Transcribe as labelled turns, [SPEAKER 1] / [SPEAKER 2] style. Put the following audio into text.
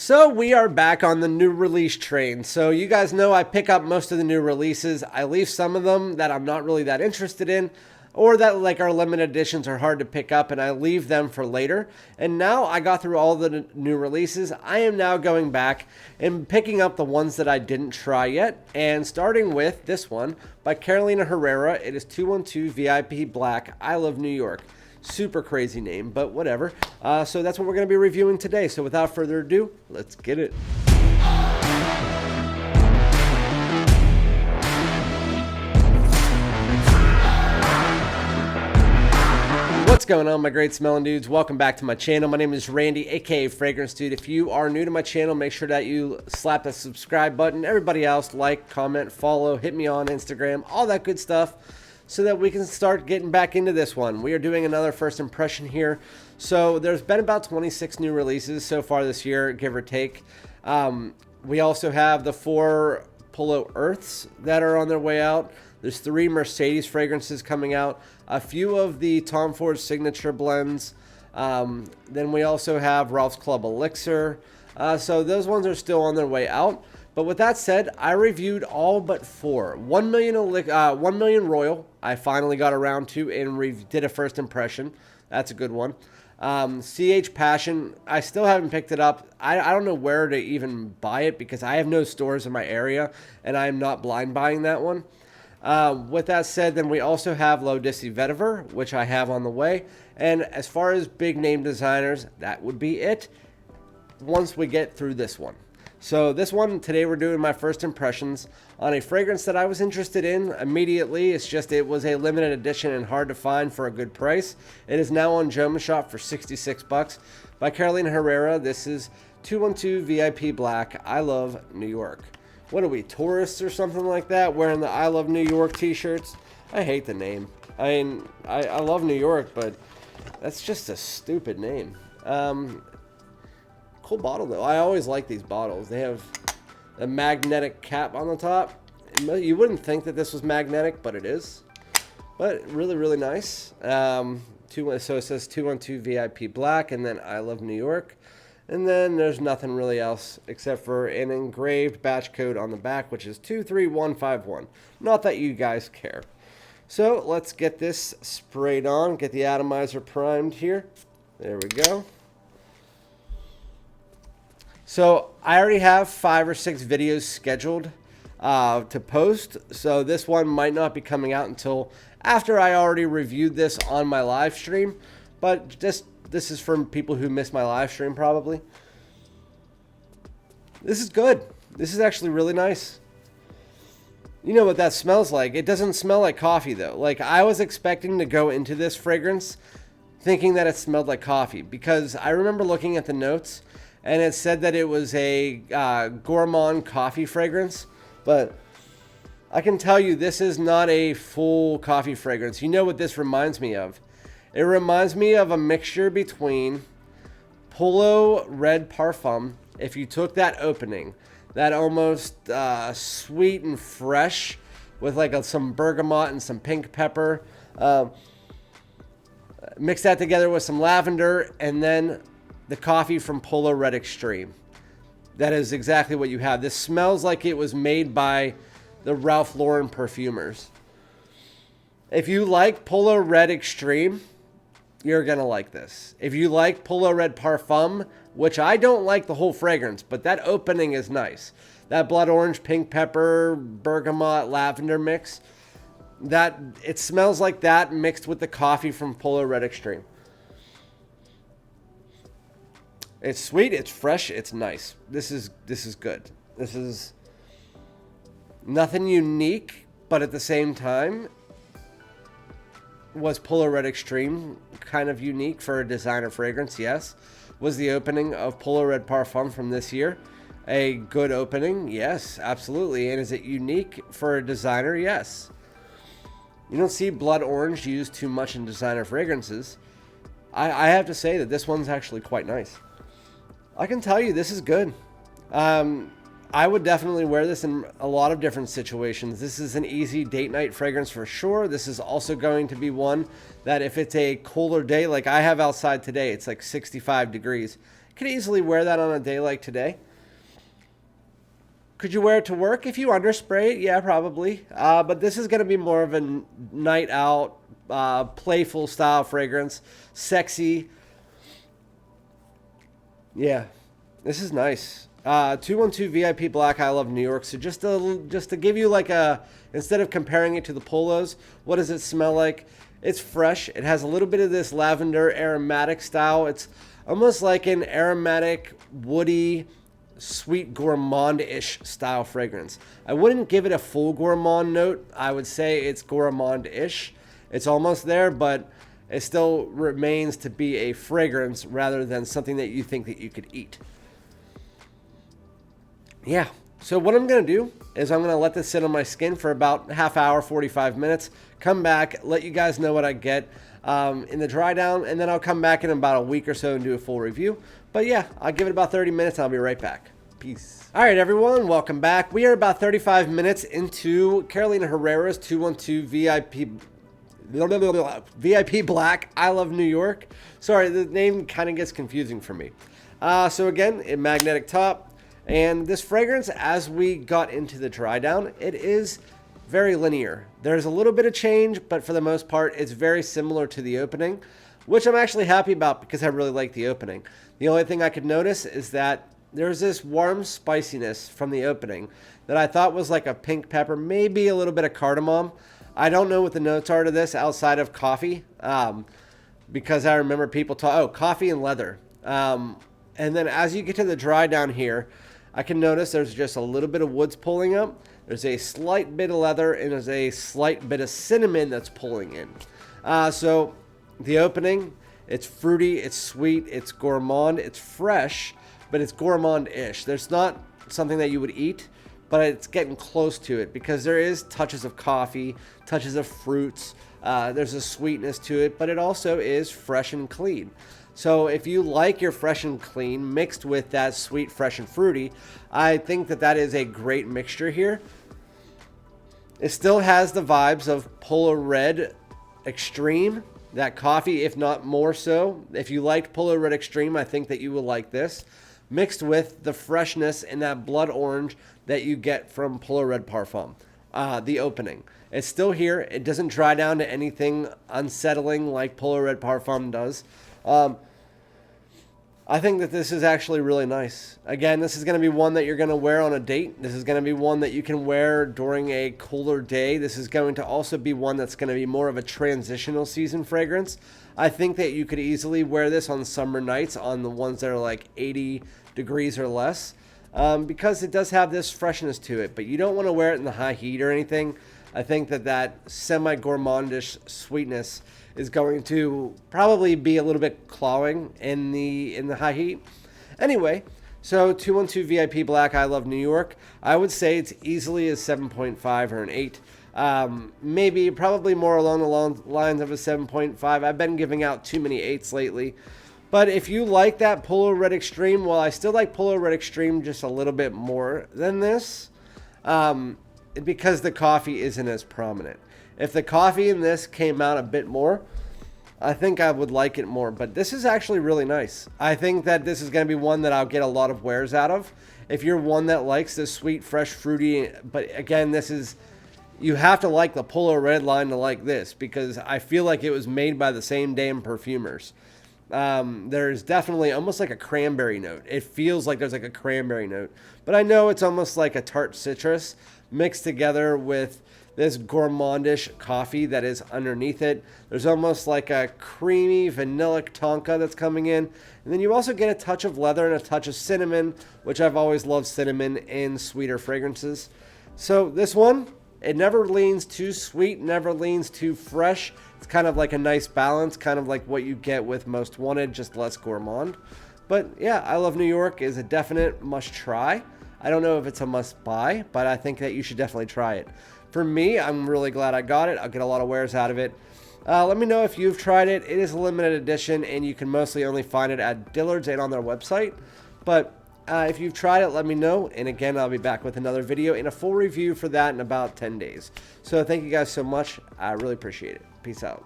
[SPEAKER 1] So we are back on the new release train. So you guys know I pick up most of the new releases. I leave some of them that I'm not really that interested in, or that like our limited editions are hard to pick up, and I leave them for later. And now I got through all the new releases. I am now going back and picking up the ones that I didn't try yet, and starting with this one by Carolina Herrera. It is 212 VIP Black. I Love New York. Super crazy name, but whatever. So that's what we're going to be reviewing today. So without further ado, let's get it. What's going on, my great smelling dudes? Welcome back to my channel. My name is Randy, aka FragranceDoud. If you are new to my channel, make sure that you slap the subscribe button. Everybody else, like, comment, follow, hit me on Instagram, all that good stuff, so that we can start getting back into this one. We are doing another first impression here. So there's been about 26 new releases so far this year, give or take. We also have the 4 Polo Earths that are on their way out. There's 3 Mercedes fragrances coming out. A few of the Tom Ford signature blends. Then we also have Ralph's Club Elixir. So those ones are still on their way out. But with that said, I reviewed all but 4. 1 Million Royal, I finally got around to and did a first impression. That's a good one. CH Passion, I still haven't picked it up. I don't know where to even buy it because I have no stores in my area and I am not blind buying that one. With that said, then we also have L'Odyssey Vetiver, which I have on the way. And as far as big name designers, that would be it once we get through this one. So this one, today we're doing my first impressions on a fragrance that I was interested in immediately. It's just it was a limited edition and hard to find for a good price. It is now on Joma Shop for 66 bucks by Carolina Herrera. This is 212 VIP Black. I Love New York. What are we, tourists or something like that, wearing the I Love New York t-shirts? I hate the name. I mean, I love New York, but that's just a stupid name. Cool bottle though. I always like these bottles. They have a magnetic cap on the top. You wouldn't think that this was magnetic, but it is. But really, really nice. So it says 212 VIP Black, and then I Love New York. And then there's nothing really else except for an engraved batch code on the back, which is 23151. Not that you guys care. So let's get this sprayed on. Get the atomizer primed here. There we go. So I already have 5 or 6 videos scheduled to post. So this one might not be coming out until after I already reviewed this on my live stream. But this is from people who missed my live stream probably. This is good. This is actually really nice. You know what that smells like. It doesn't smell like coffee though. Like I was expecting to go into this fragrance thinking that it smelled like coffee, because I remember looking at the notes and it said that it was a gourmand coffee fragrance, but I can tell you this is not a full coffee fragrance. You know what this reminds me of? It reminds me of a mixture between Polo Red Parfum. If you took that opening, that almost sweet and fresh with like some bergamot and some pink pepper, mix that together with some lavender, and then the coffee from Polo Red Extreme. That is exactly what you have. This smells like it was made by the Ralph Lauren perfumers. If you like Polo Red Extreme, you're gonna like this. If you like Polo Red Parfum, which I don't like the whole fragrance, but that opening is nice. That blood orange, pink pepper, bergamot, lavender mix, that it smells like that mixed with the coffee from Polo Red Extreme. It's sweet, it's fresh, it's nice. This is good. This is nothing unique, but at the same time, was Polo Red Extreme kind of unique for a designer fragrance? Yes. Was the opening of Polo Red Parfum from this year a good opening? Yes, absolutely. And is it unique for a designer? Yes. You don't see blood orange used too much in designer fragrances. I have to say that this one's actually quite nice. I can tell you this is good. I would definitely wear this in a lot of different situations. This is an easy date night fragrance for sure. This is also going to be one that if it's a cooler day like I have outside today, it's like 65 degrees. Could easily wear that on a day like today. Could you wear it to work if you underspray it? Yeah, probably. But this is going to be more of a night out, playful style fragrance. Sexy. Yeah, this is nice. 212 VIP Black, I Love New York. So just to give you like a, instead of comparing it to the Polos, what does it smell like? It's fresh. It has a little bit of this lavender aromatic style. It's almost like an aromatic, woody, sweet gourmand-ish style fragrance. I wouldn't give it a full gourmand note. I would say it's gourmand-ish. It's almost there, but it still remains to be a fragrance rather than something that you think that you could eat. Yeah, so what I'm going to do is I'm going to let this sit on my skin for about half hour, 45 minutes, come back, let you guys know what I get in the dry down, and then I'll come back in about a week or so and do a full review. But yeah, I'll give it about 30 minutes and I'll be right back. Peace. All right, everyone, welcome back. We are about 35 minutes into Carolina Herrera's 212 VIP Black, I Love New York. Sorry, the name kind of gets confusing for me. So again, a magnetic top. And this fragrance, as we got into the dry down, it is very linear. There's a little bit of change, but for the most part, it's very similar to the opening, which I'm actually happy about because I really like the opening. The only thing I could notice is that there's this warm spiciness from the opening that I thought was like a pink pepper, maybe a little bit of cardamom. I don't know what the notes are to this outside of coffee, because I remember people talk, coffee and leather. And then as you get to the dry down here, I can notice there's just a little bit of woods pulling up. There's a slight bit of leather and there's a slight bit of cinnamon that's pulling in. So the opening, it's fruity, it's sweet, it's gourmand, it's fresh, but it's gourmand-ish. There's not something that you would eat, but it's getting close to it because there is touches of coffee, touches of fruits. There's a sweetness to it, but it also is fresh and clean. So if you like your fresh and clean mixed with that sweet, fresh, and fruity, I think that that is a great mixture here. It still has the vibes of Polo Red Extreme, that coffee, if not more so. If you liked Polo Red Extreme, I think that you will like this, mixed with the freshness and that blood orange that you get from Polo Red Parfum, the opening. It's still here. It doesn't dry down to anything unsettling like Polo Red Parfum does. I think that this is actually really nice. Again, this is going to be one that you're going to wear on a date. This is going to be one that you can wear during a cooler day. This is going to also be one that's going to be more of a transitional season fragrance. I think that you could easily wear this on summer nights, on the ones that are like 80 degrees or less, because it does have this freshness to it, but you don't want to wear it in the high heat or anything. I think that that semi-gourmandish sweetness is going to probably be a little bit clawing in the high heat. Anyway, so 212 VIP Black, I Love New York. I would say it's easily a 7.5 or an 8. Maybe probably more along the lines of a 7.5. I've been giving out too many 8s lately. But if you like that Polo Red Extreme, well, I still like Polo Red Extreme just a little bit more than this, because the coffee isn't as prominent. If the coffee in this came out a bit more, I think I would like it more. But this is actually really nice. I think that this is going to be one that I'll get a lot of wears out of. If you're one that likes the sweet, fresh, fruity, but again, this is, you have to like the Polo Red line to like this, because I feel like it was made by the same damn perfumers. There's definitely almost like a cranberry note. It feels like there's like a cranberry note, but I know it's almost like a tart citrus mixed together with this gourmandish coffee that is underneath it. There's almost like a creamy vanillic tonka that's coming in. And then you also get a touch of leather and a touch of cinnamon, which I've always loved cinnamon in sweeter fragrances. So this one, it never leans too sweet, never leans too fresh. It's kind of like a nice balance, kind of like what you get with Most Wanted, just less gourmand. But yeah, I Love New York is a definite must try. I don't know if it's a must buy, but I think that you should definitely try it. For me, I'm really glad I got it. I'll get a lot of wears out of it. Let me know if you've tried it. It is a limited edition, and you can mostly only find it at Dillard's and on their website. But if you've tried it, let me know. And again, I'll be back with another video and a full review for that in about 10 days. So thank you guys so much. I really appreciate it. Peace out.